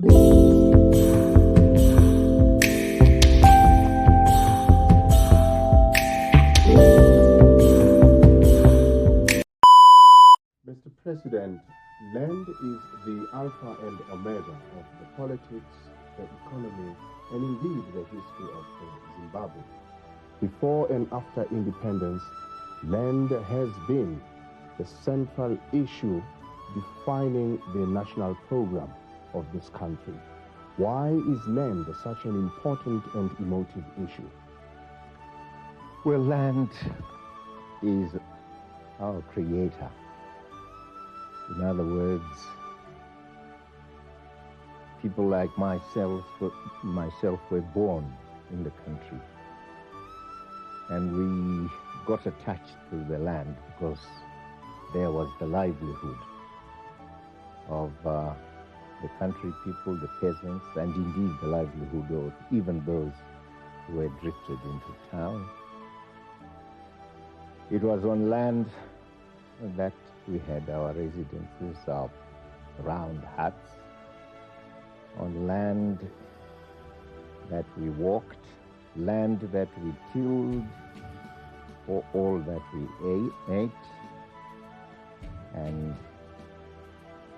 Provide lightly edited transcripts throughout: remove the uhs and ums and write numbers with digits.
Mr. President, land is the alpha and omega of the politics, the economy, and indeed the history of Zimbabwe. Before and after independence, land has been the central issue defining the national program of this country. Why is land such an important and emotive issue? Well, land is our creator. In other words, people like myself were born in the country, and we got attached to the land because there was the livelihood of the country people, the peasants, and indeed the livelihood of even those who were drifted into town. It was on land that we had our residences, our round huts, on land that we walked, land that we tilled for all that we ate, and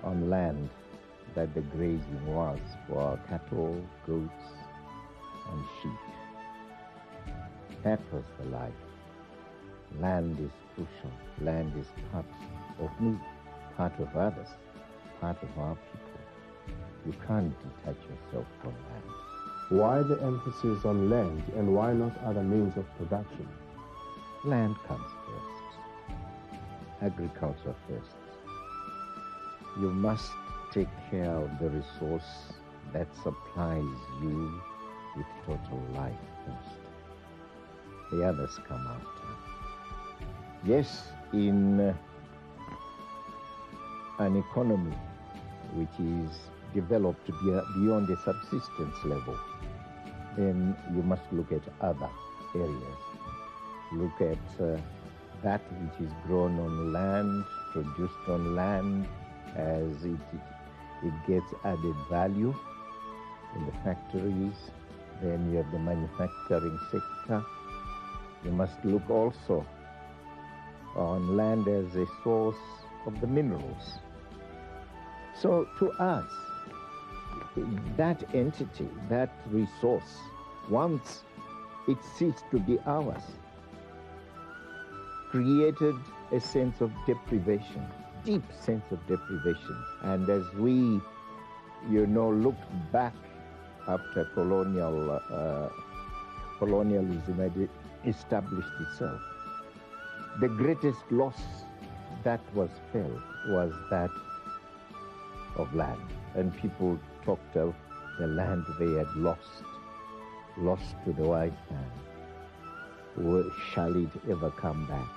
on land that the grazing was for our cattle, goats, and sheep. That was the life. Land is crucial. Land is part of me, part of others, part of our people. You can't detach yourself from land. Why the emphasis on land and why not other means of production? Land comes first. Agriculture first. You must take care of the resource that supplies you with total life first. The others come after. Yes, in an economy which is developed beyond a subsistence level, then you must look at other areas. Look at that which is grown on land, produced on land, as it gets added value in the factories. Then you have the manufacturing sector. You must look also on land as a source of the minerals. So to us, that entity, that resource, once it ceased to be ours, created a sense of deprivation, deep sense of deprivation. And as we, looked back after colonialism had established itself, the greatest loss that was felt was that of land. And people talked of the land they had lost to the white man. Shall it ever come back?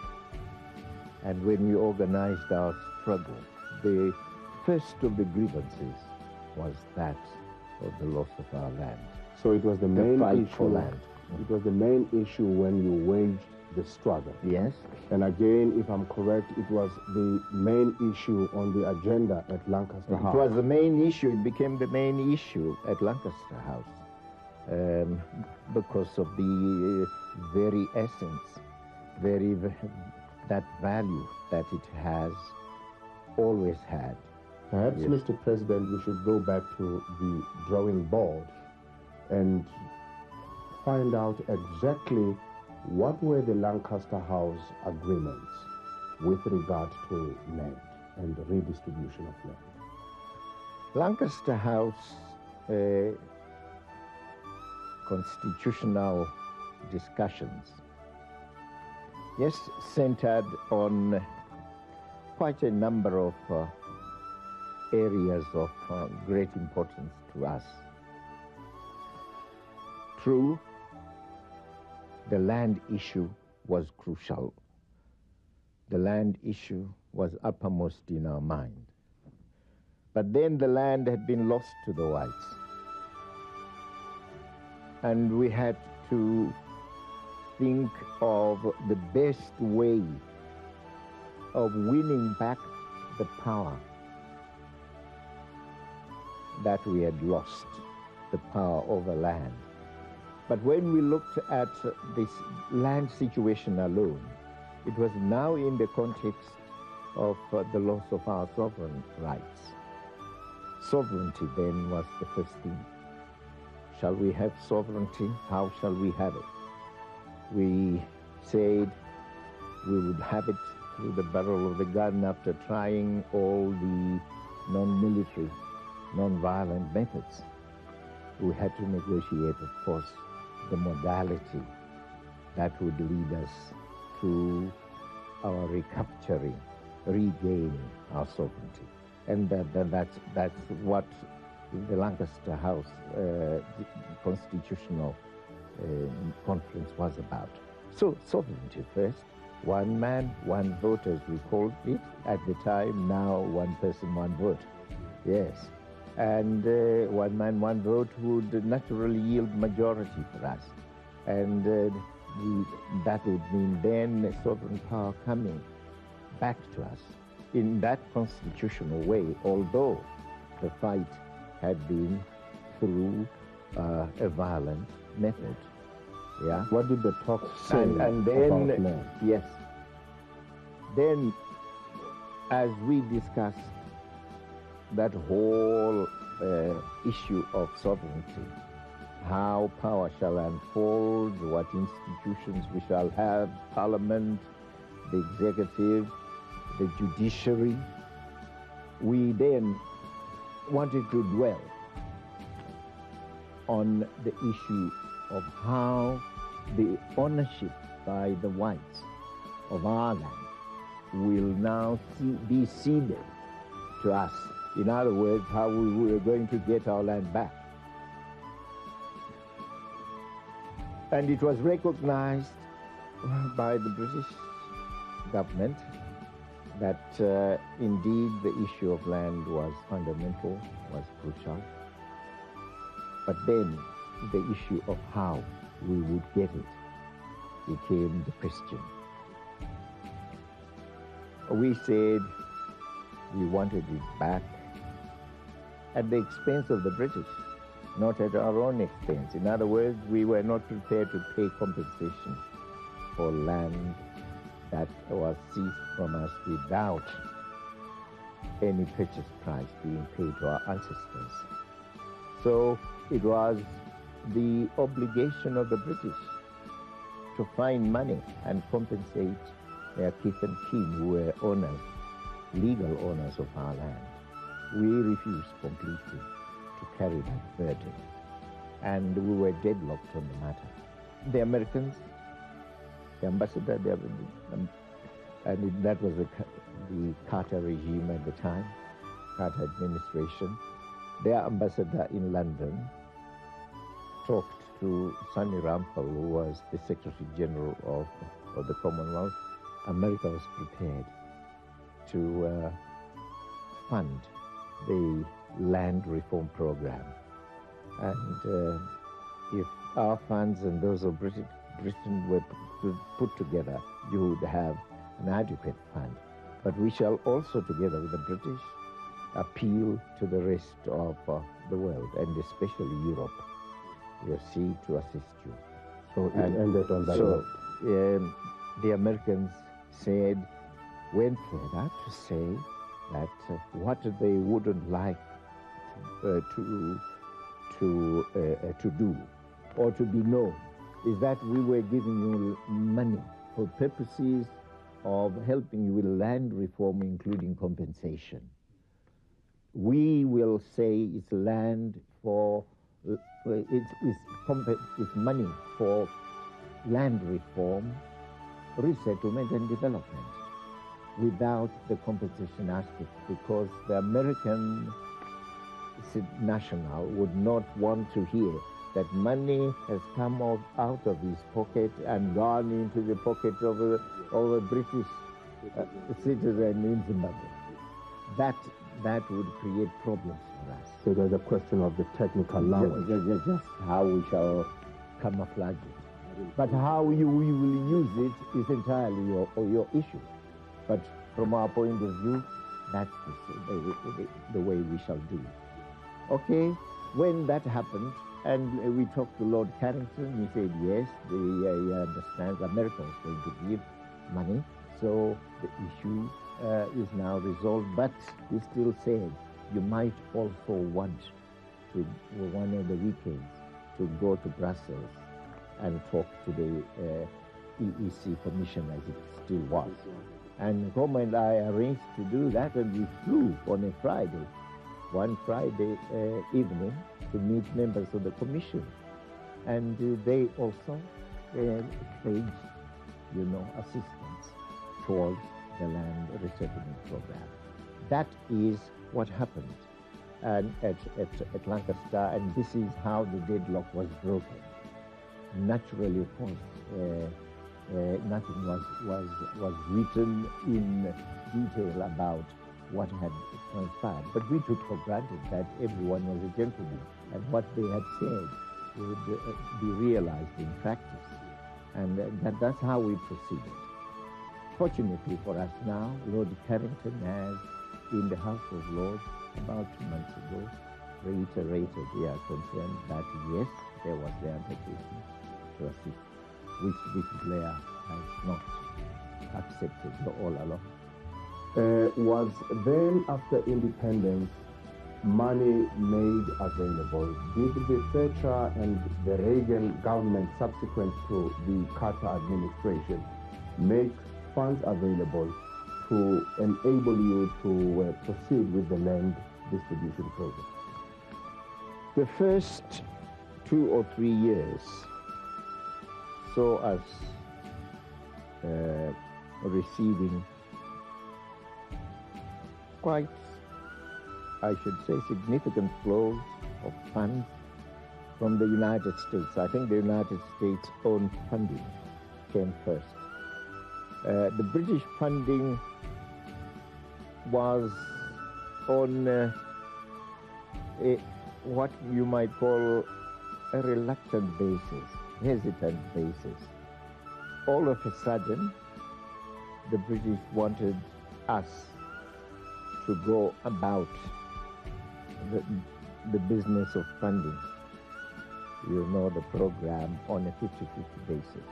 And when we organized our struggle, the first of the grievances was that of the loss of our land. So it was the main issue for land. It was the main issue when you waged the struggle. Yes. And again, if I'm correct, it was the main issue on the agenda at Lancaster House. It was the main issue. It became the main issue at Lancaster House because of the very essence, that value that it has always had. Perhaps, yes. Mr. President, we should go back to the drawing board and find out exactly what were the Lancaster House agreements with regard to land and the redistribution of land. Lancaster House constitutional discussions, yes, centered on quite a number of areas of great importance to us. True, the land issue was crucial. The land issue was uppermost in our mind. But then the land had been lost to the whites. And we had to think of the best way of winning back the power that we had lost the power over land. But when we looked at this land situation alone, it was now in the context of the loss of our sovereign rights. Sovereignty then was the first thing. Shall we have sovereignty? How shall we have it? We said we would have it through the barrel of the gun after trying all the non-military, non-violent methods. We had to negotiate, of course, the modality that would lead us to our recapturing, regaining our sovereignty. And that's what the Lancaster House Constitutional Conference was about. So sovereignty first, one man, one vote, as we called it at the time, now one person, one vote. Yes. And one man, one vote would naturally yield majority for us. And that would mean then sovereign power coming back to us in that constitutional way, although the fight had been through a violent method. Yeah. What did the talks say and then, about land? Yes. Then, as we discussed that whole issue of sovereignty, how power shall unfold, what institutions we shall have, parliament, the executive, the judiciary, we then wanted to dwell on the issue of how the ownership by the whites of our land will now be ceded to us. In other words, how we were going to get our land back. And it was recognized by the British government that indeed the issue of land was fundamental, was crucial. But then the issue of how we would get it became the question. We said we wanted it back at the expense of the British, not at our own expense. In other words, we were not prepared to pay compensation for land that was seized from us without any purchase price being paid to our ancestors. So it was the obligation of the British to find money and compensate their kith and kin who were owners, legal owners of our land. We refused completely to carry that burden, and we were deadlocked on the matter. The Americans, the ambassador, and that was the Carter regime at the time, Carter administration, their ambassador in London talked to Sonny Rampal, who was the Secretary General of the Commonwealth. America was prepared to fund the land reform program. And if our funds and those of Britain were put together, you would have an adequate fund. But we shall also, together with the British, appeal to the rest of the world, and especially Europe, you see, to assist you. So it ended on that note. The Americans went further to say that what they wouldn't like to do or to be known is that we were giving you money for purposes of helping you with land reform, including compensation. We will say it's land for, it's money for land reform, resettlement and development, without the compensation aspect, because the American national would not want to hear that money has come out of his pocket and gone into the pocket of a British citizen in Zimbabwe. That would create problems for us. So there's a question of the technical language. Just how we shall camouflage it. But how we will use it is entirely your issue. But from our point of view, that's the way we shall do it. Okay, when that happened, and we talked to Lord Carrington, he said yes, he understands America is going to give money, so the issue is now resolved. But he still said you might also want to, one of the weekends, to go to Brussels and talk to the EEC Commission, as it still was. And Roma and I arranged to do that, and we flew on a Friday, one Friday evening, to meet members of the Commission. And they also pledged, assistance towards the land resettlement program. That is what happened at Lancaster, and this is how the deadlock was broken. Naturally, of course, nothing was written in detail about what had transpired, but we took for granted that everyone was a gentleman, and what they had said would be realized in practice, and that's how we proceeded. Fortunately for us now, Lord Carrington has, in the House of Lords, about 2 months ago, reiterated their concern that yes, there was the undertaking to assist, which Blair has not accepted all along. Was then, after independence, money made available? Did the Thatcher and the Reagan government, subsequent to the Carter administration, make funds available to enable you to proceed with the land distribution program? The first 2 or 3 years saw us receiving quite, I should say, significant flows of funds from the United States. I think the United States' own funding came first. The British funding was on what you might call a reluctant basis, hesitant basis. All of a sudden, the British wanted us to go about the business of funding, the program on a 50-50 basis.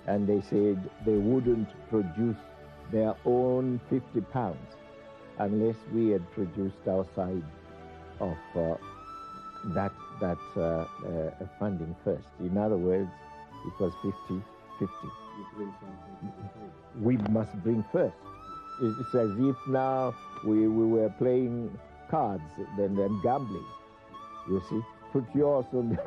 And they said they wouldn't produce their own £50 unless we had produced our side of that funding first. In other words, it was 50-50. We must bring first. It's as if now we were playing cards and gambling. You see, put yours on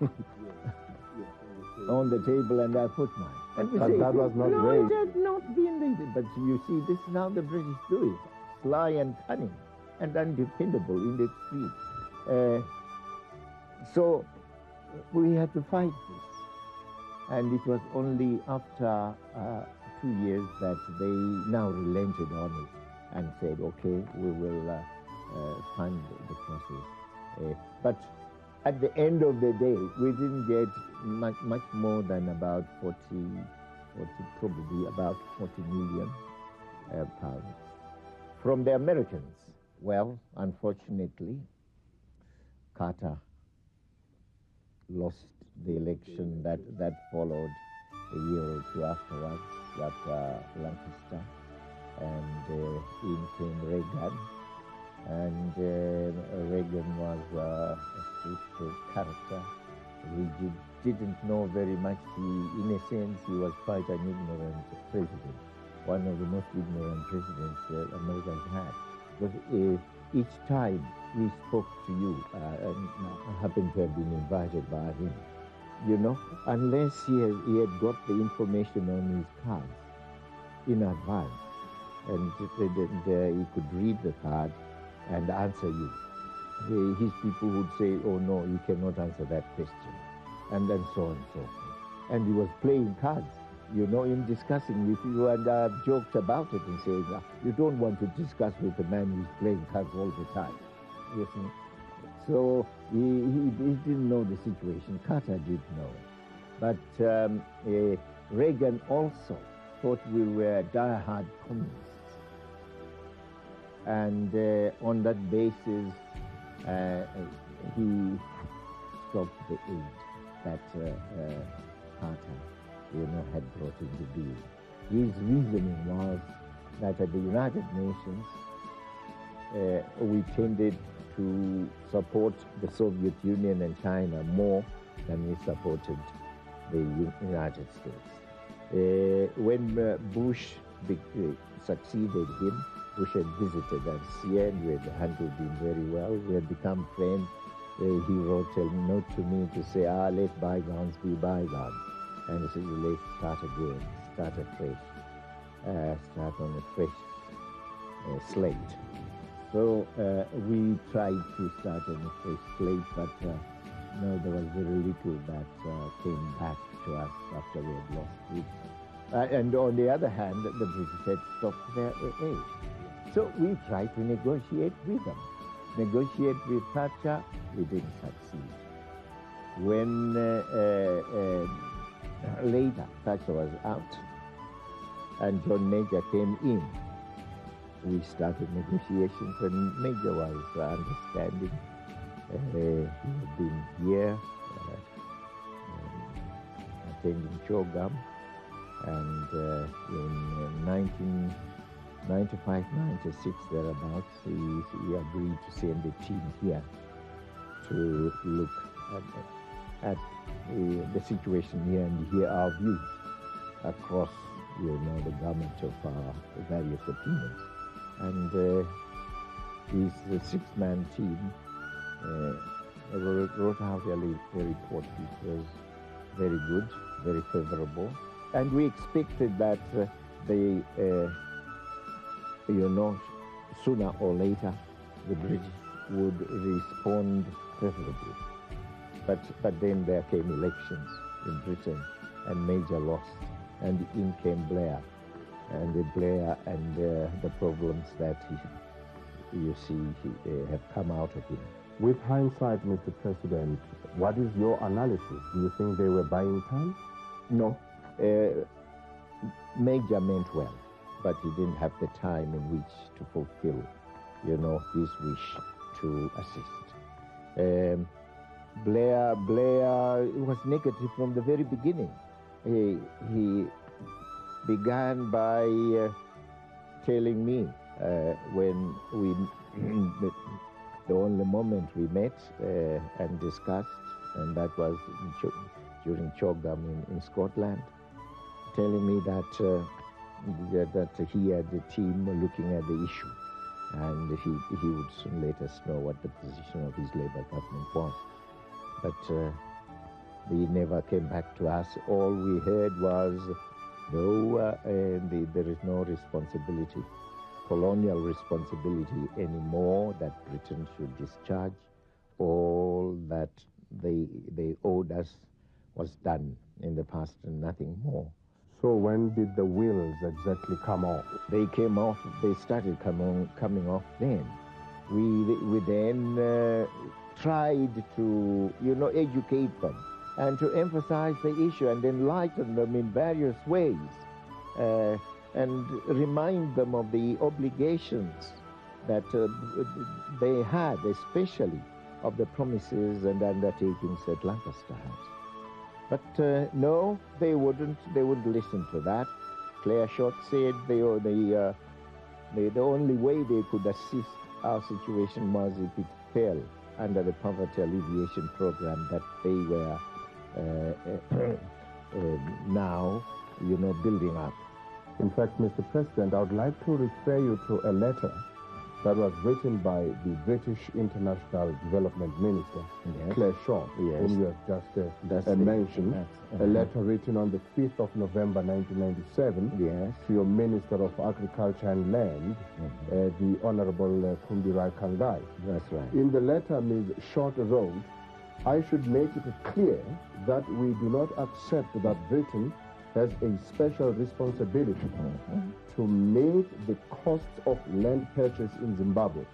the table and I put mine. And we say, that was not raised. It had not been raised. But you see, this is how the British do it. Sly and cunning and undependable in the extreme. So we had to fight this. And it was only after 2 years that they now relented on it and said, okay, we will fund the process. But at the end of the day, we didn't get much more than about 40 million pounds. From the Americans, well, unfortunately, Carter lost the election that followed a year or two afterwards at Lancaster, and in came Reagan, and Reagan was a strict character, rigid, didn't know very much. In a sense, he was quite an ignorant president, one of the most ignorant presidents America has had. Because each time we spoke to you, and I happened to have been invited by him, unless he had got the information on his cards in advance, and he could read the card and answer you. His people would say, oh no, you cannot answer that question, and so on and so forth. And he was playing cards, in discussing with you, and I've joked about it and saying, you don't want to discuss with a man who's playing cards all the time. You see? So he didn't know the situation. Carter did know. But Reagan also thought we were diehard communists. And on that basis, he stopped the aid that Carter, had brought into being. His reasoning was that at the United Nations, we tended to support the Soviet Union and China more than we supported the United States. When Bush succeeded him, Bush had visited us here and we had handled him very well. We had become friends. He wrote a note to me to say, let bygones be bygones. And he said, let's start again, start afresh, start on a fresh slate. So we tried to start on a fresh slate, but no, there was very little that came back to us after we had lost it. And on the other hand, the British had stopped their aid. So we tried to negotiate with them. Negotiate with Thatcher, we didn't succeed. When later Thatcher was out and John Major came in, we started negotiations and Major was understanding. He had been here attending Chogam, and in 1995-96 thereabouts, he agreed to send a team here to look at the situation here and hear our views across, the gamut of our various opinions. And his six-man team wrote out a report which was very good, very favorable. And we expected that they, sooner or later, the British would respond favorably. But then there came elections in Britain, and Major lost, and in came Blair, and the problems that have come out of him. With hindsight, Mr. President, what is your analysis? Do you think they were buying time? No. Major meant well, but he didn't have the time in which to fulfill, his wish to assist. Blair was negative from the very beginning. He began by telling me when the only moment we met and discussed, and that was during Chogam in Scotland, telling me that he had a team looking at the issue, and he would soon let us know what the position of his Labour government was. But he never came back to us. All we heard was, no, there is no responsibility, colonial responsibility anymore, that Britain should discharge. All that they owed us was done in the past and nothing more. So when did the wheels exactly come off? They came off, they started coming off then. We then tried to, educate them and to emphasize the issue and enlighten them in various ways and remind them of the obligations that they had, especially of the promises and undertakings that Lancaster had. But no, they wouldn't listen to that. Clare Short said the only way they could assist our situation was if it fell under the poverty alleviation program that they were now, building up. In fact, Mr. President, I would like to refer you to a letter that was written by the British International Development Minister, Yes. Clare Shaw, Yes. whom you have just mentioned. A letter written on the 5th of November 1997 Yes. to your Minister of Agriculture and Land, the Honorable Kumbirai Kangai. That's right. In the letter, Ms. Short wrote, I should make it clear that we do not accept that Britain has a special responsibility to meet the costs of land purchase in Zimbabwe.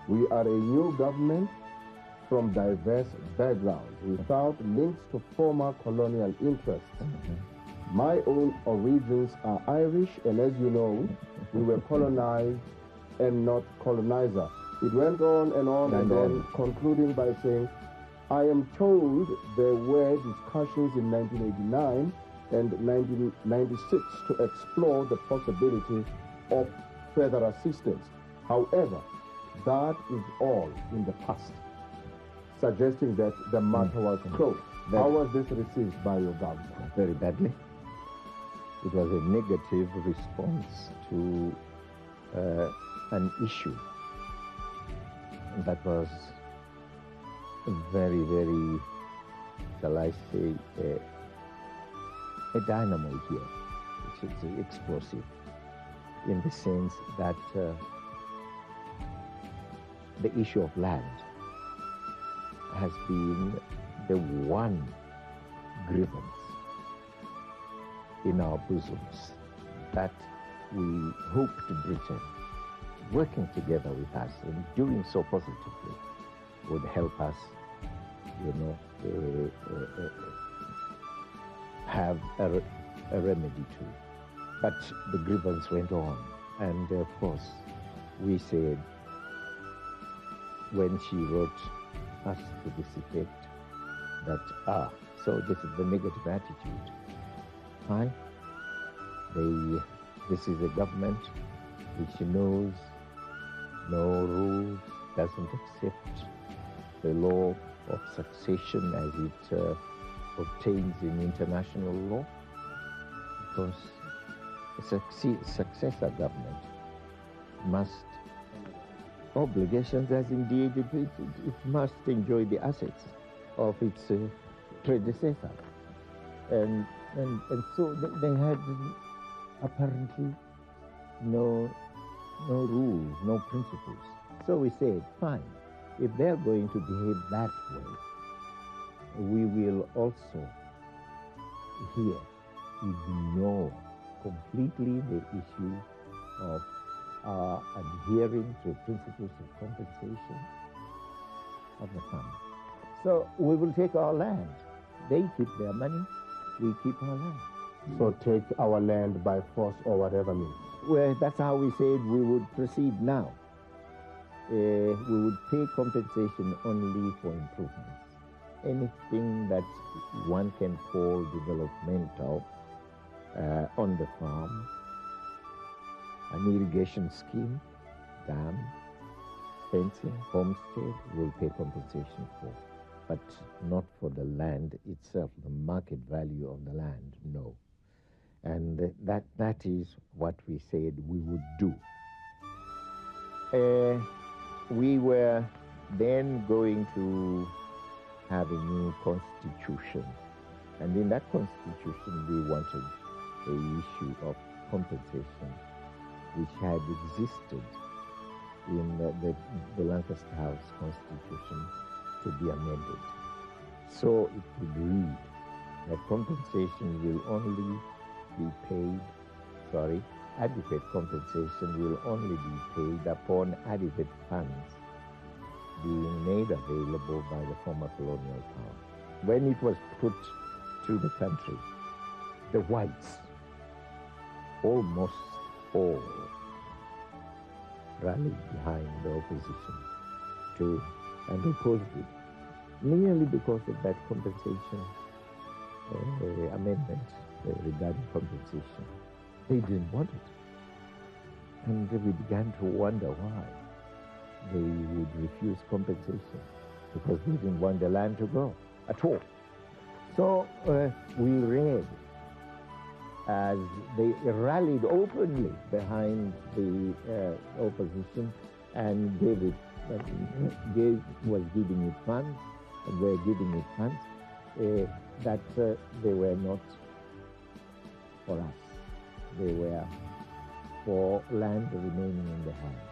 We are a new government from diverse backgrounds without links to former colonial interests. My own origins are Irish, and as you know, we were colonized and not colonizer. It went on and on and on, concluding by saying, I am told there were discussions in 1989 and 1996 to explore the possibility of further assistance. However, that is all in the past, suggesting that the matter was closed. How was this received by your government? Very badly. It was a negative response to an issue that was very, very, shall I say, a dynamo here, which is explosive, in the sense that the issue of land has been the one grievance in our bosoms that we hoped Britain, working together with us and doing so positively, would help us, have a remedy to. But the grievance went on, and of course, we said, when she wrote us to this effect, that, so this is the negative attitude. Fine. This is a government which knows no rules, doesn't accept the law of succession as it obtains in international law, because a successor government must obligations, as indeed it must enjoy the assets of its predecessor. And so they had apparently no rules, no principles. So we said, fine, if they're going to behave that way, we will also here ignore completely the issue of adhering to principles of compensation of the farmer. So we will take our land. They keep their money, we keep our land. So take our land by force or whatever means. Well, that's how we said we would proceed now. We would pay compensation only for improvements. Anything that one can call developmental on the farm, an irrigation scheme, dam, fencing, homestead, we'll pay compensation for, but not for the land itself, the market value of the land, no. And that is what we said we would do. We were then going to have a new constitution. And in that constitution, we wanted the issue of compensation, which had existed in the Lancaster House Constitution, to be amended. So it would read that compensation will only be paid, adequate compensation will only be paid upon adequate funds being made available by the former colonial power. When it was put to the country, the whites, almost all, rallied behind the opposition and opposed it, merely because of that compensation amendment regarding compensation. They didn't want it. And we began to wonder why they would refuse compensation, because they didn't want the land to go at all. So we read as they rallied openly behind the opposition and was giving it funds, and were giving it funds, that they were not for us. They were for land remaining in the hands.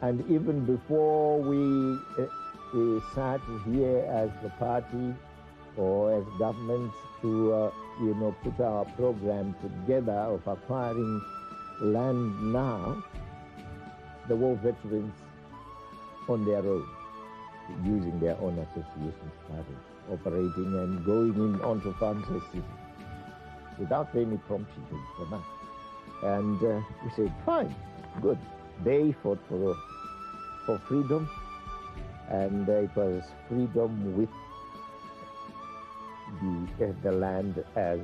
And even before we sat here as the party or as government to put our program together of acquiring land now, the war veterans on their own, using their own associations, started operating and going in onto farms without any prompting from us. And we said, fine, good. They fought for freedom, and it was freedom with the land as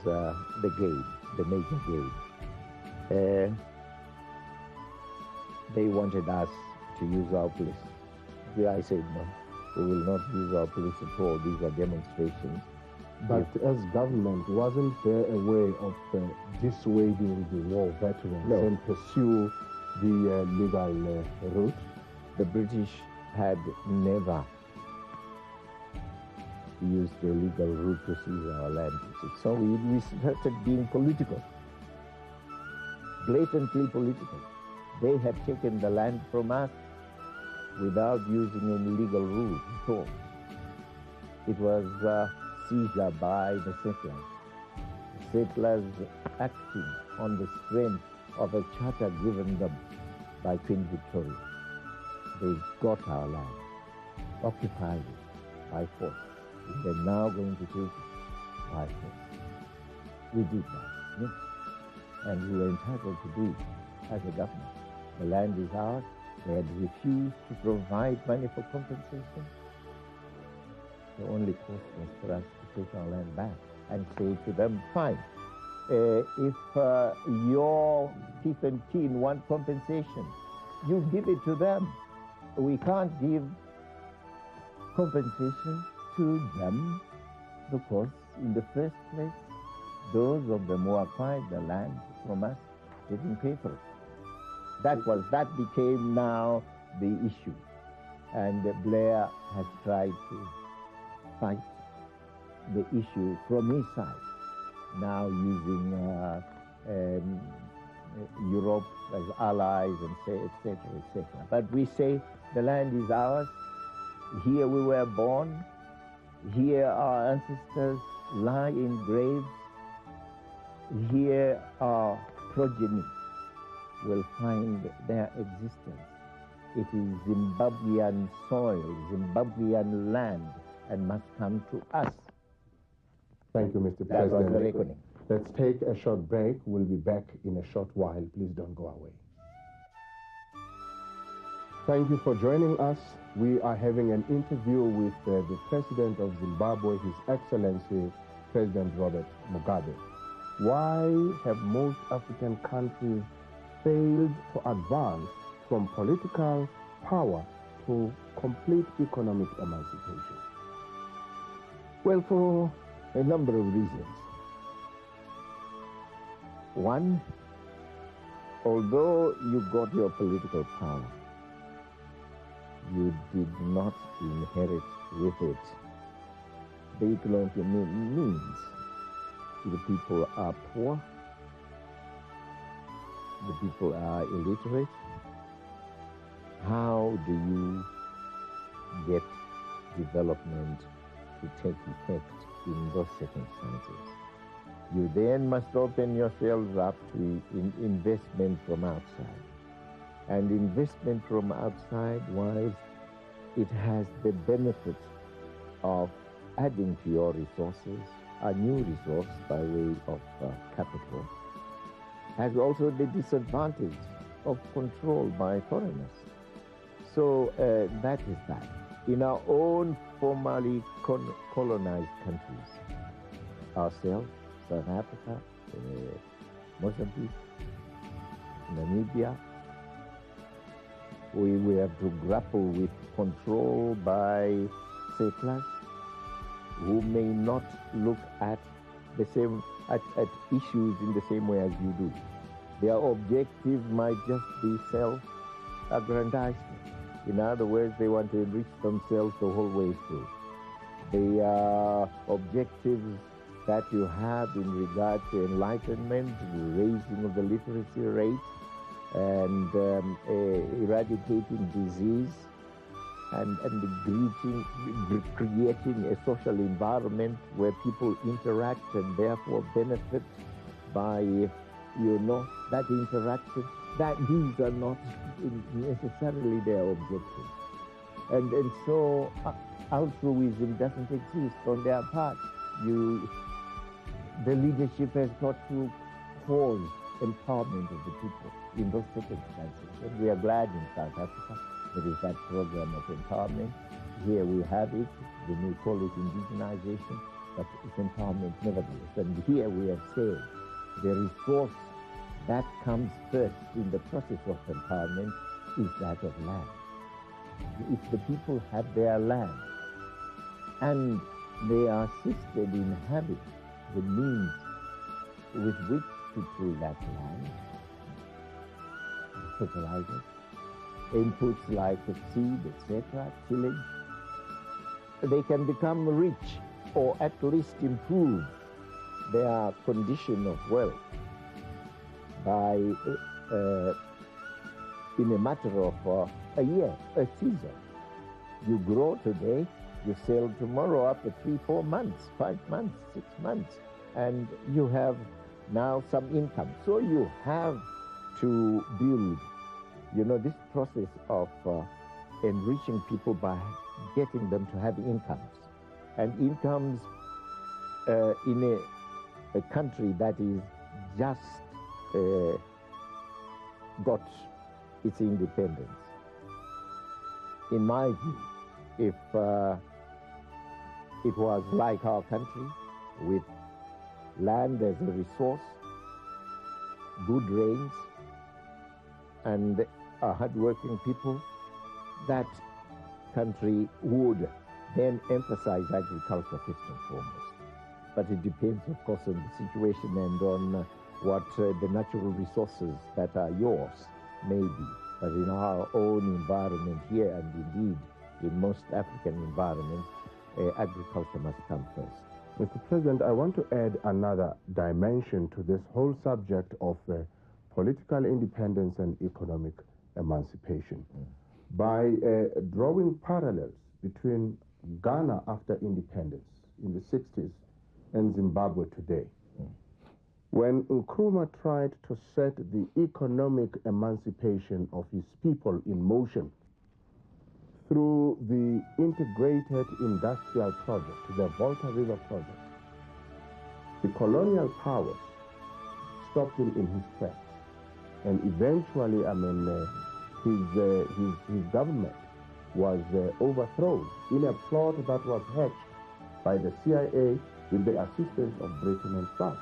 the game, the major game. They wanted us to use our police. I said, no, we will not use our police at all. These are demonstrations. But as government, wasn't there a way of dissuading the war veterans and pursue the legal route? The British had never used the legal route to seize our land. So we started being political, blatantly political. They had taken the land from us without using any legal route at all. It was seizure by the settlers. The settlers acting on the strength of a charter given them by Queen Victoria. They got our land, occupied it by force. They're now going to take it by force. We did that, yes. And we were entitled to do it as a government. The land is ours. They had refused to provide money for compensation. The only course was for us to take our land back and say to them, fine, if your teeth and kin want compensation, you give it to them. We can't give compensation to them because, in the first place, those of them who acquired the land from us didn't pay for it. That became now the issue. And Blair has tried to fight the issue from his side, now using Europe as allies and say, etc., etc. But we say the land is ours. Here we were born. Here our ancestors lie in graves. Here our progeny will find their existence. It is Zimbabwean soil, Zimbabwean land, and must come to us. Thank you, Mr. That was the President. reckoning. Let's take a short break. We'll be back in a short while. Please don't go away. Thank you for joining us. We are having an interview with the President of Zimbabwe, His Excellency, President Robert Mugabe. Why have most African countries failed to advance from political power to complete economic emancipation? Well, for a number of reasons. One, although you got your political power, you did not inherit with it the economic means. The people are poor, the people are illiterate. How do you get development to take effect in those circumstances? You then must open yourselves up to investment from outside. And investment from outside, whilst it has the benefit of adding to your resources, a new resource by way of capital, has also the disadvantage of control by foreigners. So that is that. In our own formerly colonized countries, ourselves, South Africa, Mozambique, Namibia, we have to grapple with control by settlers who may not look at the same at issues in the same way as you do. Their objective might just be self-aggrandizement. In other words, they want to enrich themselves the whole way through. The objectives that you have in regard to enlightenment, raising of the literacy rate, and eradicating disease, and creating a social environment where people interact and therefore benefit by, that interaction, that these are not necessarily their objectives. And so altruism doesn't exist on their part. The leadership has got to cause empowerment of the people. in those circumstances. And we are glad in South Africa there is that program of empowerment. Here we have it, we may call it indigenization, but it's empowerment nevertheless. And here we have said the resource that comes first in the process of empowerment is that of land. If the people have their land and they are assisted in having the means with which to till that land, fertilizers, inputs like seed, etc., tillage, they can become rich or at least improve their condition of wealth by, in a matter of a year, a season. You grow today, you sell tomorrow after 3, 4 months, 5 months, 6 months, and you have now some income. So you have to build, this process of enriching people by getting them to have incomes. And incomes in a country that is just got its independence. In my view, if it was like our country, with land as a resource, good rains, and hardworking people, that country would then emphasize agriculture first and foremost. But it depends, of course, on the situation and on what the natural resources that are yours may be. But in our own environment here, and indeed in most African environments, agriculture must come first. Mr. President, I want to add another dimension to this whole subject of political independence and economic emancipation. By drawing parallels between Ghana after independence in the 60s and Zimbabwe today. When Nkrumah tried to set the economic emancipation of his people in motion through the integrated industrial project, the Volta River project, the colonial powers stopped him in his tracks. And eventually, his government was overthrown in a plot that was hatched by the CIA with the assistance of Britain and France.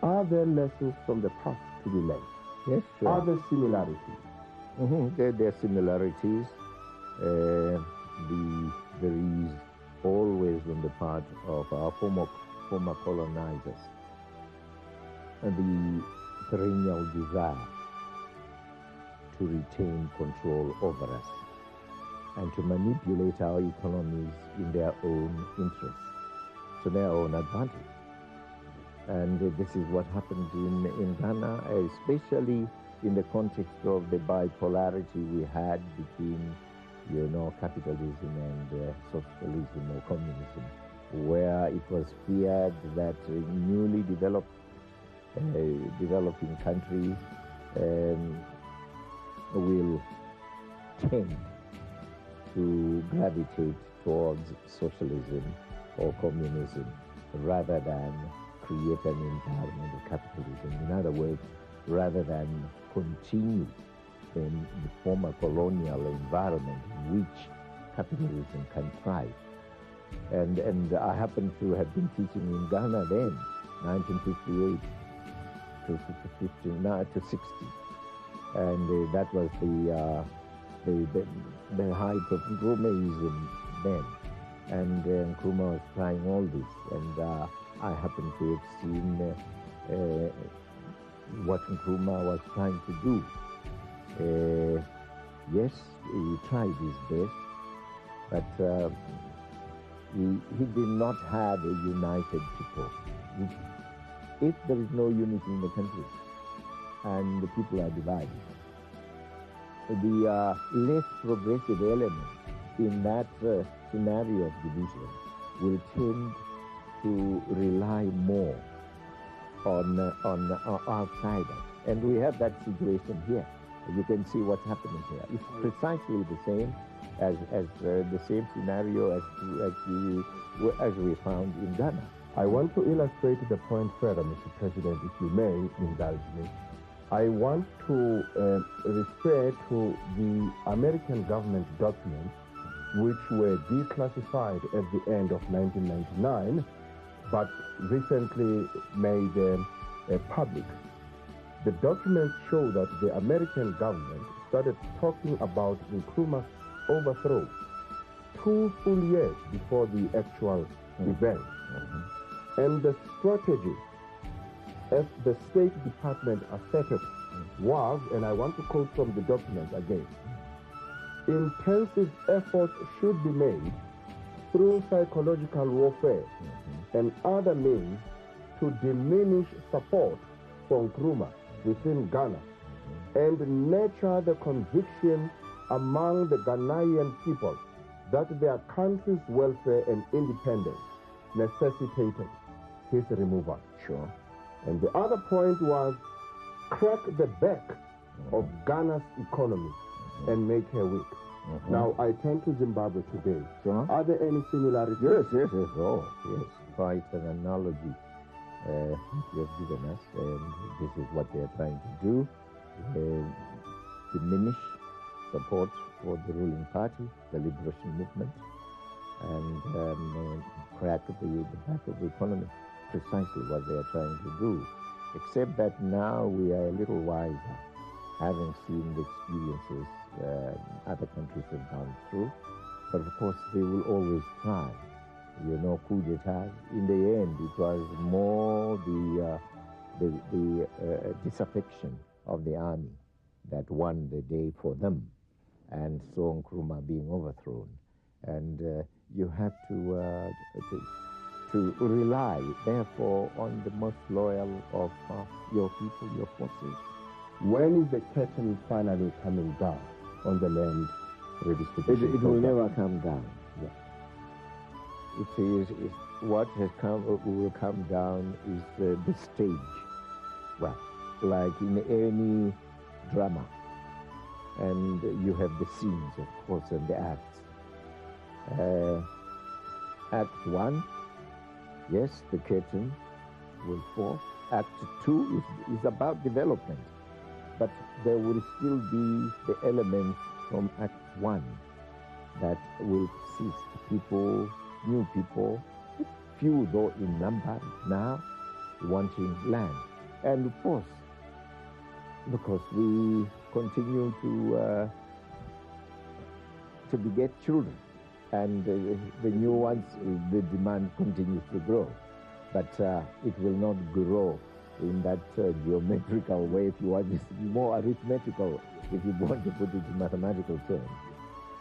Are there lessons from the past to be learned? Yes, sure. Are there similarities? There are similarities. There is always on the part of our former colonizers the perennial desire to retain control over us and to manipulate our economies in their own interests, to their own advantage. And this is what happened in Ghana, especially in the context of the bipolarity we had between, capitalism and socialism or communism, where it was feared that newly developing countries will tend to gravitate towards socialism or communism rather than create an environment of capitalism. In other words, rather than continue in the former colonial environment in which capitalism can thrive. And I happen to have been teaching in Ghana then, 1958 to 60. And that was the height of Nkrumahism then. And Nkrumah was trying all this. And I happen to have seen what Nkrumah was trying to do. Yes, he tried his best, but he did not have a united people. If there is no unity in the country and the people are divided, the less progressive elements in that scenario of division will tend to rely more on outsiders. And we have that situation here. You can see what's happening here. It's precisely the same as the same scenario as we found in Ghana. I want to illustrate the point further, Mr. President, if you may indulge me. I want to refer to the American government documents which were declassified at the end of 1999 but recently made public. The documents show that the American government started talking about Nkrumah's overthrow 2 full years before the actual event. And the strategy, as the State Department asserted, was, and I want to quote from the document again, intensive efforts should be made through psychological warfare and other means to diminish support for Nkrumah within Ghana and nurture the conviction among the Ghanaian people that their country's welfare and independence necessitated his removal. Sure. And the other point was crack the back of Ghana's economy and make her weak. Now, I turn to Zimbabwe today. Sure. Are there any similarities? Yes. Oh, yes. Quite an analogy you have given us, and this is what they are trying to do. Diminish support for the ruling party, the liberation movement, and crack the back of the economy. Precisely what they are trying to do. Except that now we are a little wiser, having seen the experiences other countries have gone through. But of course, they will always try. You know, coup d'etat. In the end, it was more the disaffection of the army that won the day for them, and saw Nkrumah being overthrown. And you have to rely, therefore, on the most loyal of your people, your forces. When is the curtain finally coming down on the land redistribution? It will never come down. Yeah. It is what will come down is the stage. Well, like in any drama, and you have the scenes, of course, and the acts. Act 1, yes, the curtain will fall. Act 2 is about development, but there will still be the elements from Act 1 that will persist. People, new people, few though in number now, wanting land. And of course, because we continue to beget children, and the new ones, the demand continues to grow. But it will not grow in that geometrical way, if you want. It's more arithmetical, if you want to put it in mathematical terms.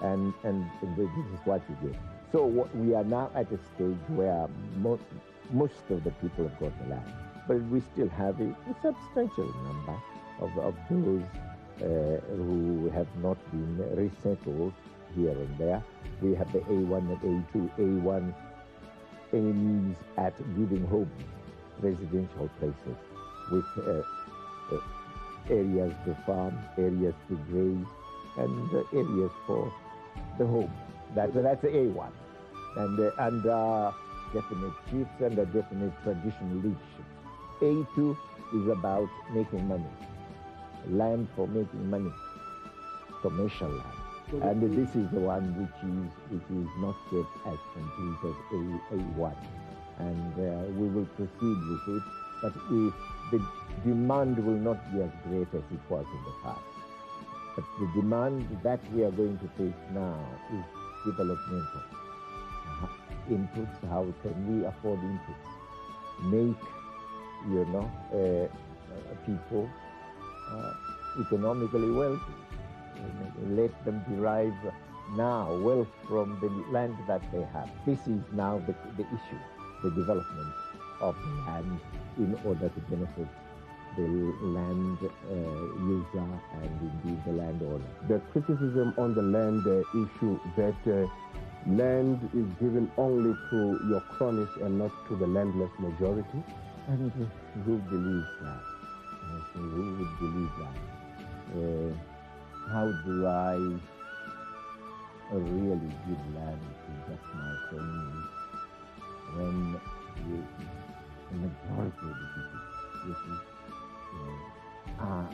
And this is what you get. So we are now at a stage where most of the people have got the land. But we still have a substantial number of those who have not been resettled here and there. We have the A1 and A2. A1 aims at giving homes, residential places, with areas to farm, areas to graze, and areas for the home. That's A1. And definite chiefs and a definite traditional leadership. A2 is about making money, land for making money, commercial land. And this is the one which is not yet as complete as A1. And we will proceed with it, but the demand will not be as great as it was in the past. But the demand that we are going to face now is developmental. Inputs, how can we afford inputs? Make, people economically wealthy. Let them derive now wealth from the land that they have. This is now the issue, the development of the land in order to benefit the land user and indeed the landowner. The criticism on the land issue that land is given only to your cronies and not to the landless majority. And who believes that? Who would believe that? How do I really give land to just my cronies when the majority of the people, are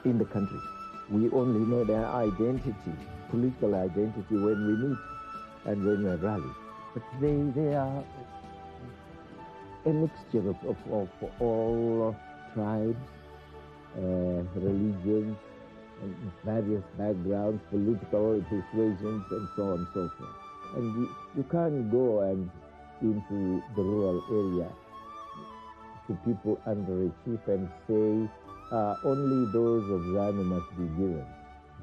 in the country. We only know their identity, political identity, when we meet and when we rally. But they are a mixture of all tribes, religions, and various backgrounds, political persuasions, and so on and so forth. And you can't go and into the rural area to people under a chief and say only those of ZANU must be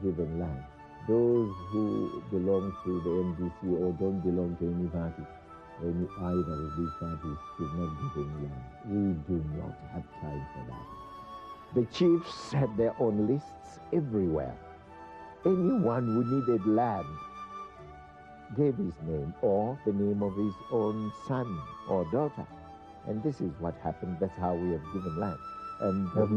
given land. Those who belong to the MDC or don't belong to any party, either of these parties, should not be given land. We do not have time for that. The chiefs had their own lists everywhere. Anyone who needed land gave his name or the name of his own son or daughter. And this is what happened. That's how we have given land. And if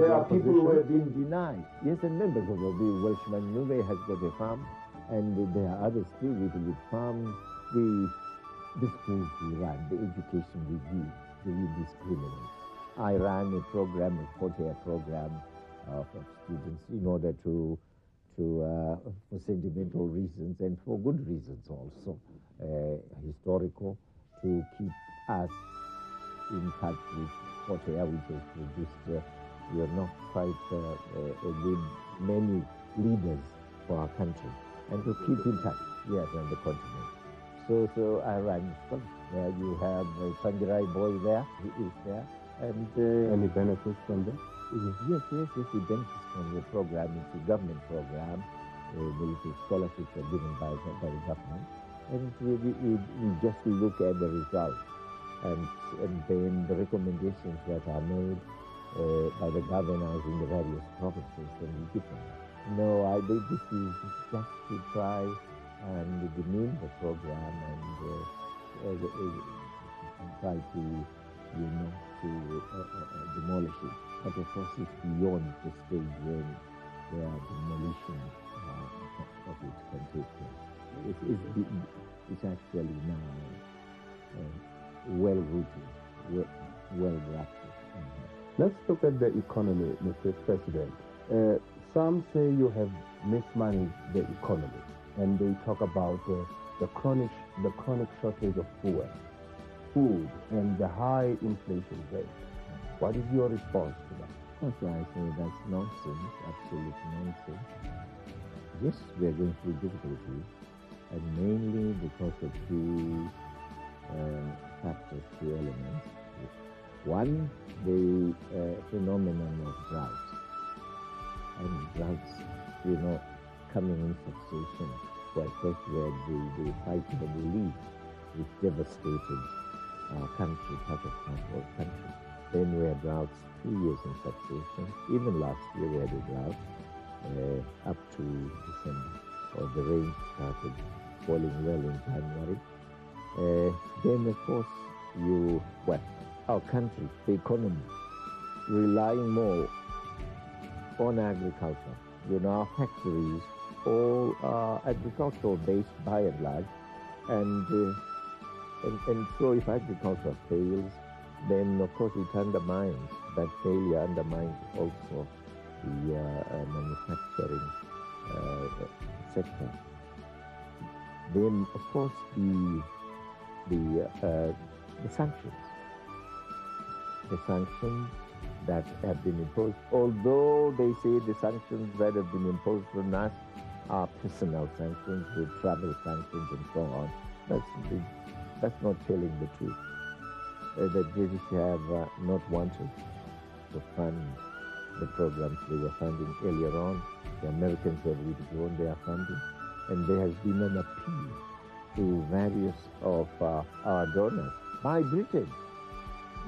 there are people who have been denied. Yes, and members of the Welshman Mugabe has got a farm, and there are others too with farms. The schools we run, the education we give, we discriminate. I ran a program, a 4-year program of students in order to for sentimental reasons and for good reasons also, historical, to keep us in touch with what which has produced. We are not quite a good many leaders for our country, and to keep in touch, yes, on the continent. So I ran school. You have Sanjirai boy there, he is there, and any benefits from that? Yes, he benefits from the program. It's a government program. The scholarships are given by the government, and we just look at the results. And then the recommendations that are made by the governors in the various provinces, and we give them. No, I think this is just to try and demean the program and try to, demolish it. But of course, it's beyond the stage where demolition of it can take place. It's actually now well-rooted, well-drafted. Let's look at the economy, Mr. President. Some say you have mismanaged the economy, and they talk about the chronic shortage of food and the high inflation rate. What is your response to that? Of course, I say that's nonsense, absolute nonsense. Yes, we are going through difficulties, and mainly because of two factors, two elements. One, the phenomenon of drought. And droughts, coming in succession. Well, first we had the fighting of the leaf, which devastated our country, part of our country. Then we had droughts 2 years in succession. Even last year we had a drought up to December, or the rain started falling well in January. Then, of course, our country, the economy, relying more on agriculture. Our factories all are agricultural based by and large, and so if agriculture fails, then of course it undermines, that failure undermines also the manufacturing sector. Then of course the sanctions that have been imposed, although they say the sanctions that have been imposed on us are personal sanctions, with travel sanctions and so on. That's not telling the truth. The British have not wanted to fund the programs they were funding earlier on. The Americans have withdrawn their funding, and there has been an appeal to various of our donors by Britain.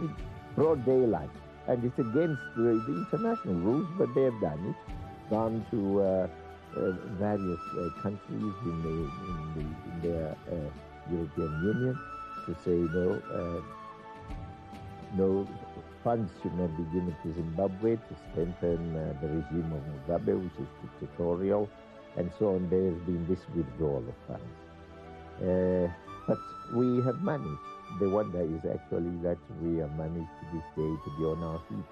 It's broad daylight, and it's against the international rules, but they have done it. Gone to various countries in their European Union to say no funds should not be given to Zimbabwe to strengthen the regime of Mugabe, which is dictatorial, and so on. There has been this withdrawal of funds. But we have managed. The wonder is actually that we have managed to this day to be on our feet.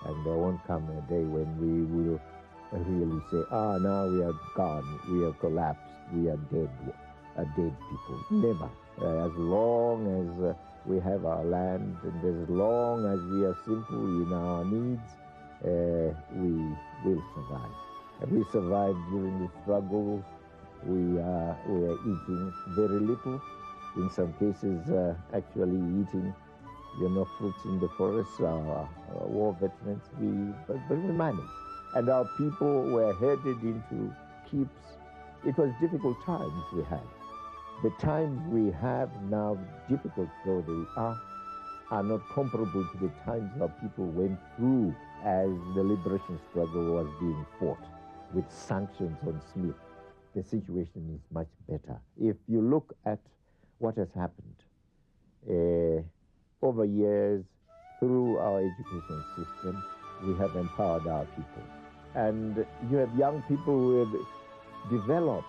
And there won't come a day when we will really say, now we are gone, we have collapsed, we are dead people. Never. As long as we have our land, and as long as we are simple in our needs, we will survive. And we survived during the struggles. We are eating very little. In some cases, actually eating, fruits in the forest. War veterans, but we managed. And our people were headed into keeps. It was difficult times we had. The times we have now, difficult though they are not comparable to the times our people went through as the liberation struggle was being fought with sanctions on Smith. The situation is much better. If you look at what has happened over years through our education system, we have empowered our people. And you have young people who have developed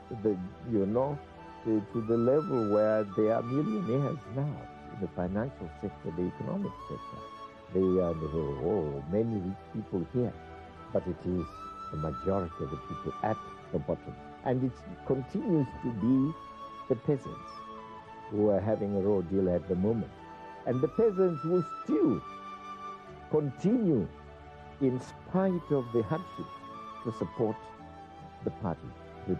to the level where they are millionaires now in the financial sector, the economic sector. They are many rich people here, but it is the majority of the people at the bottom. And it continues to be the peasants who are having a raw deal at the moment. And the peasants will still continue, in spite of the hardship, to support the party which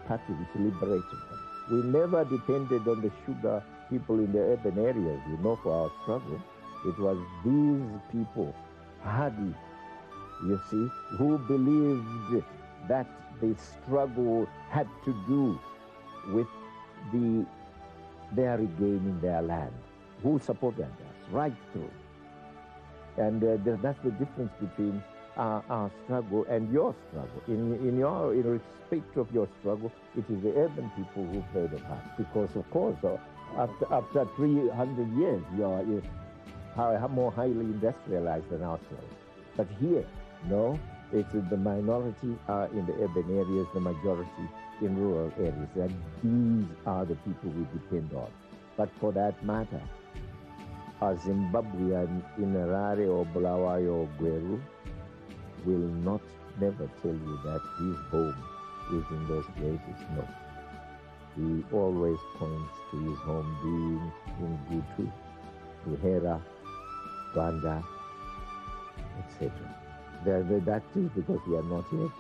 liberated them. We never depended on the sugar people in the urban areas, for our struggle. It was these people, hardy, who believed that the struggle had to do with their regaining their land, who supported us right through. And that's the difference between our struggle and your struggle. In respect of your struggle, it is the urban people who played a part. Because, of course, after 300 years, you are more highly industrialized than ourselves. But here, no, it's the minority in the urban areas, the majority in rural areas. And these are the people we depend on. But for that matter, a Zimbabwean in Harare or Bulawayo or Gweru will never tell you that his home is in those places. No. He always points to his home being in Gutu, Buhera, Rwanda, etc. That is because we are not yet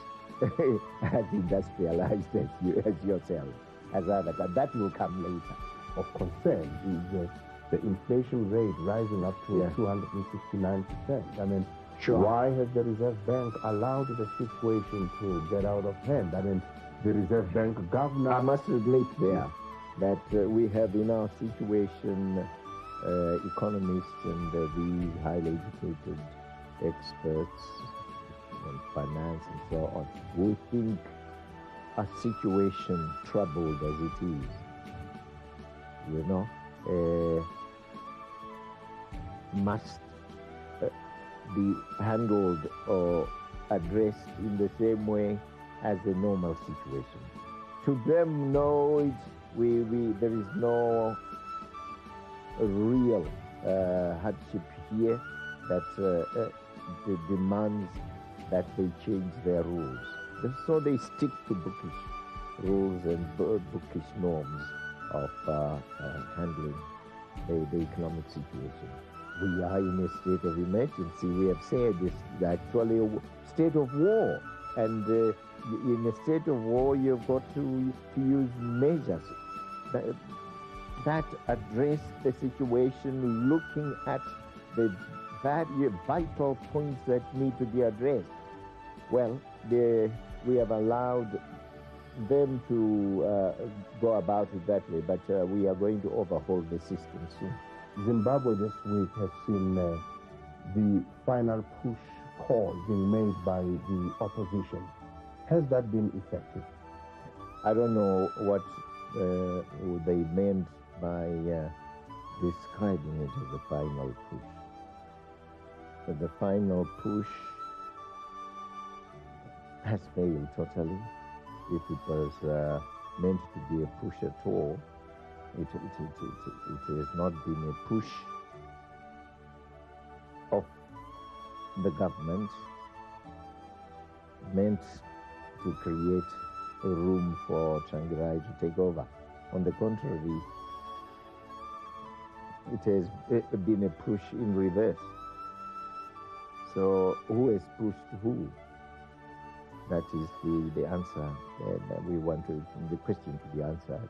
as industrialized as yourself, as others. That will come later. Of concern is the inflation rate rising up to 269%. I mean, sure. Why has the Reserve Bank allowed the situation to get out of hand? I mean, the Reserve Bank governor... I must admit there that we have in our situation economists and these highly educated experts on finance and so on, who think a situation troubled as it is, must be handled or addressed in the same way as a normal situation. To them, no, there is no real hardship here that demands that they change their rules. So they stick to bookish rules and bookish norms of handling the economic situation. We are in a state of emergency. We have said it's actually a state of war. And in a state of war, you've got to use measures that address the situation, looking at the vital points that need to be addressed. Well, we have allowed them to go about it that way, but we are going to overhaul the system soon. Zimbabwe this week has seen the final push call being made by the opposition. Has that been effective? I don't know what they meant by describing it as a final push. But the final push has failed totally. If it was meant to be a push at all, it has not been a push of the government meant to create a room for Tsvangirai to take over. On the contrary, it has been a push in reverse. So who has pushed who? That is the answer, and we want the question to be answered.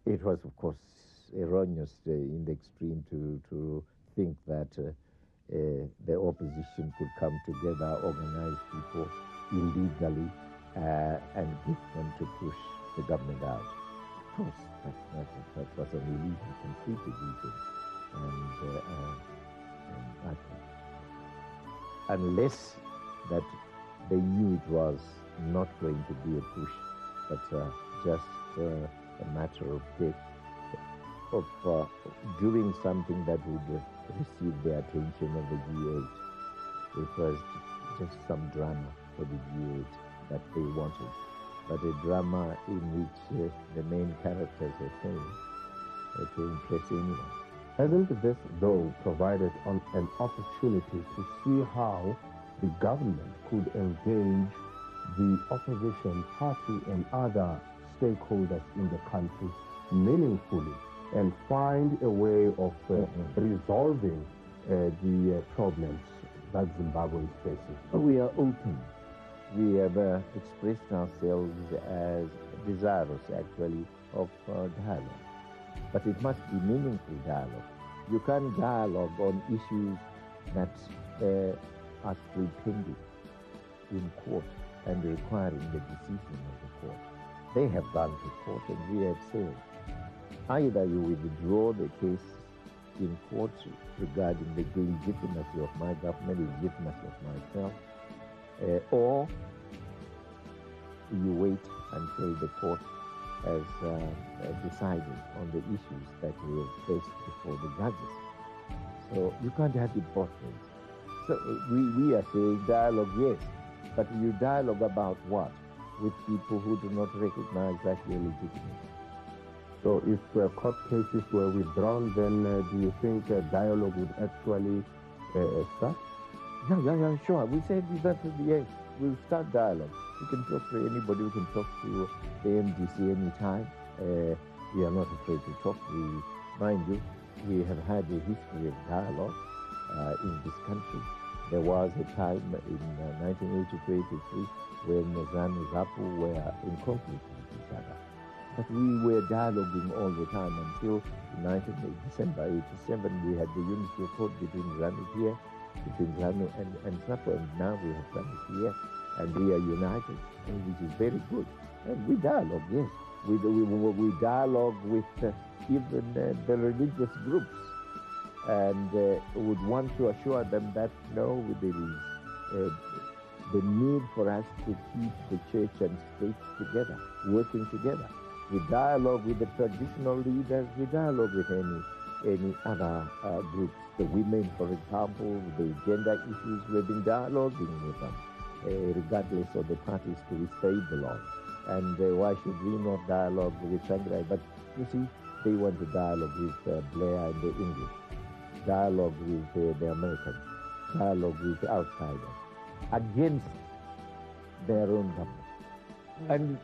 It was, of course, erroneous in the extreme to think that the opposition could come together, organize people illegally, and get them to push the government out. Of course, that was an illegal, completely illegal, and unless that they knew it was not going to be a push, but just a matter of doing something that would receive the attention of the G8. It was just some drama for the G8 that they wanted, but a drama in which the main characters are saying to impress anyone. Hasn't this, though, provided an opportunity to see how the government could engage the opposition party and other stakeholders in the country meaningfully and find a way of resolving the problems that Zimbabwe is facing? We are open. We have expressed ourselves as desirous, actually, of dialogue. But it must be meaningful dialogue. You can't dialogue on issues that are still pending in court and requiring the decision of the court. They have gone to court and we have said, either you withdraw the case in court regarding the legitimacy of my government, legitimacy of myself, or you wait until the court has decided on the issues that we have placed before the judges. So you can't have it both ways. So we are saying dialogue, yes, but you dialogue about what? With people who do not recognize that you're legitimate. So if court cases were withdrawn, then do you think dialogue would actually start? Yeah, sure. We said that, yes, we'll start dialogue. We can talk to anybody. We can talk to the MDC anytime. We are not afraid to talk. Mind you, we have had a history of dialogue in this country. There was a time in 1980-83 when ZANU and ZAPU were in conflict with each other. But we were dialoguing all the time until December 87, we had the unity accord between ZANU here, between ZANU and ZAPU, and now we have ZANU here, and we are united, which is very good. And we dialogue, yes. We dialogue with even the religious groups, and would want to assure them that no, there is the need for us to keep the church and state together, working together. We dialogue with the traditional leaders, we dialogue with any other groups. The women, for example, the gender issues, we've been dialoguing with them, regardless of the parties to which they belong. And why should we not dialogue with Tsvangirai? But you see, they want to dialogue with Blair and the English, dialogue with the Americans, dialogue with outsiders, against their own government. And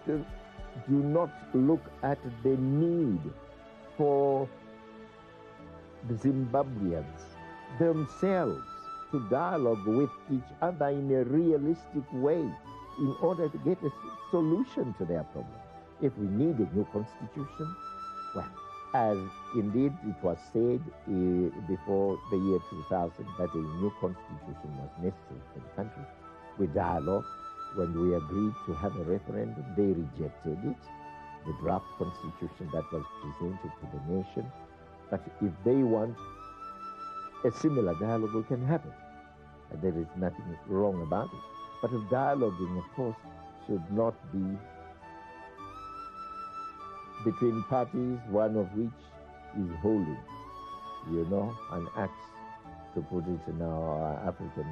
do not look at the need for the Zimbabweans themselves to dialogue with each other in a realistic way in order to get a solution to their problem. If we need a new constitution, well, as indeed it was said before the year 2000 that a new constitution was necessary for the country, we dialogue. When we agreed to have a referendum, they rejected it, the draft constitution that was presented to the nation. But if they want a similar dialogue, we can have it. And there is nothing wrong about it. But dialoguing, of course, should not be between parties, one of which is holding, an axe, to put it in our African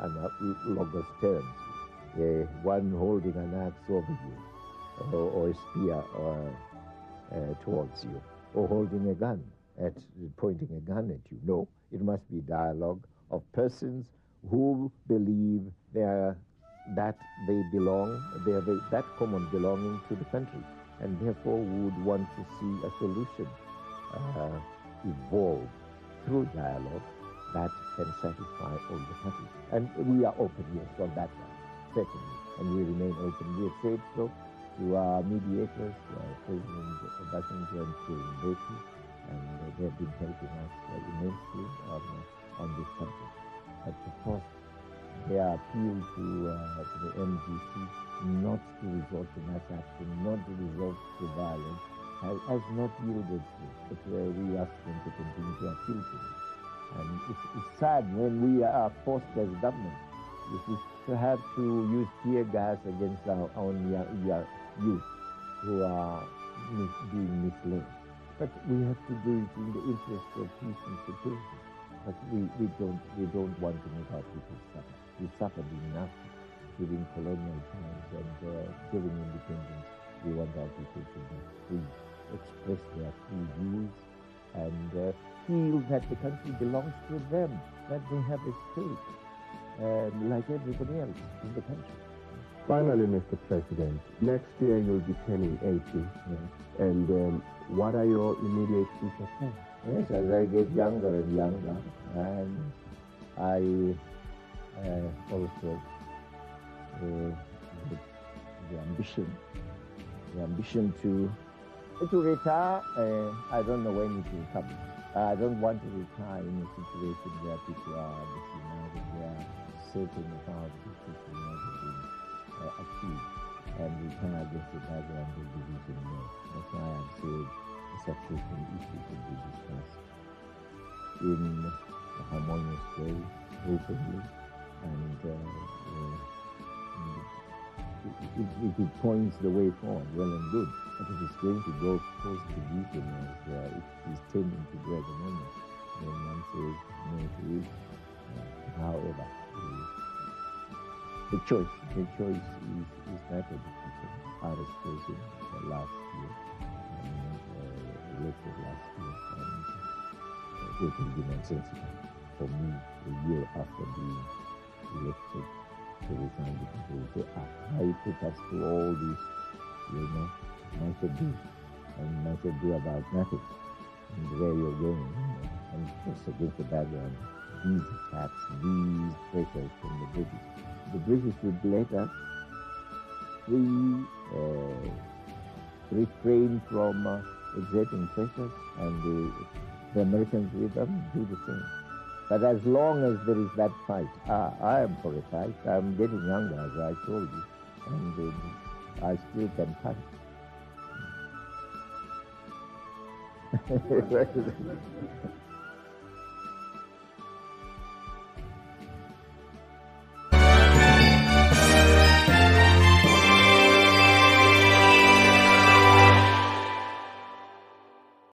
analogous terms. One holding an axe over you, or a spear towards you, or holding a gun, pointing a gun at you. No, it must be dialogue of persons who believe that they belong, they have that common belonging to the country, and therefore would want to see a solution evolve through dialogue that can satisfy all the parties. And we are open, yes, on that one, certainly, and we remain open. We have said so to our mediators, President Obasanjo and President Mbeki, and they have been helping us immensely on this subject. But of course, their appeal to the MDC not to resort to mass action, not to resort to violence, has not yielded through. But we ask them to continue to appeal to them. And it's sad when we are forced as government to have to use tear gas against our own youth who are being misled. But we have to do it in the interest of peace and security. But we don't want to make our people suffer. We suffered enough during colonial times, and during independence, we want our people to be free, express their free views, and feel that the country belongs to them, that they have a stake, like everybody else in the country. Finally, Mr. President, next year you'll be turning 80. Yes. And what are your immediate future plans? Yes, as I get younger and younger, and I also the ambition to retire. I don't know when it will come. I don't want to retire in a situation where people are disunited, where certain of our objectives will not have been achieved, and retire against the background of division. No. That's why I've said the succession issue should be discussed in a harmonious way, openly, and if it points the way forward, well and good. But if it's going to go post-division as it is tending to do at the moment, then one says no to it. However, the choice is that of the people. Ours president last year, elected last year, and it will be nonsensical for me a year after being elected to resign because they say, I put us through all this, much ado and much ado about nothing, and where you're going, and just against the background, these attacks, these pressures from the British. The British would let us refrain from exerting pressures, and the Americans with them do the same. But as long as there is that fight, I am for a fight. I'm getting younger, as I told you, and I still can fight.